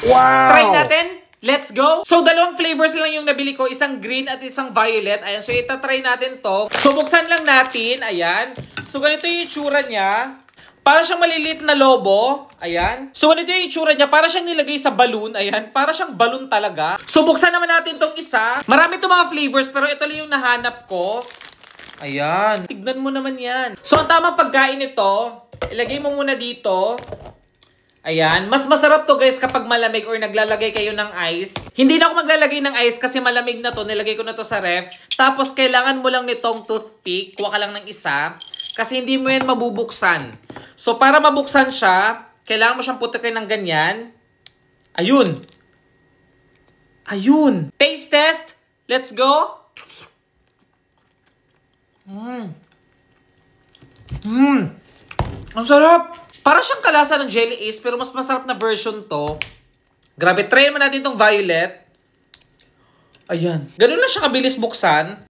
Wow! Try natin. Let's go! So, dalawang flavors lang yung nabili ko. Isang green at isang violet. Ayan, so itatry natin to. So, buksan lang natin. Ayan. So, ganito yung itsura niya. Para siyang maliliit na lobo. Ayan. So, ganito yung itsura niya. Para siyang nilagay sa balloon. Ayan. Para siyang balloon talaga. So, buksan naman natin tong isa. Marami itong mga flavors, pero ito lang yung nahanap ko. Ayan. Tignan mo naman yan. So, ang tamang pagkain nito, ilagay mo muna dito. Ayan. Mas masarap to guys kapag malamig or naglalagay kayo ng ice. Hindi na ako maglalagay ng ice kasi malamig na to. Nilagay ko na to sa ref. Tapos kailangan mo lang nitong toothpick. Kuha ka lang ng isa. Kasi hindi mo yan mabubuksan. So para mabuksan siya, kailangan mo siyang putikin ng ganyan. Ayun. Ayun. Taste test. Let's go. Ang sarap. Para siyang kalasa ng Jelly Ace, pero mas masarap na version to. Grabe, try naman natin itong violet. Ayan. Ganun lang siya kabilis buksan.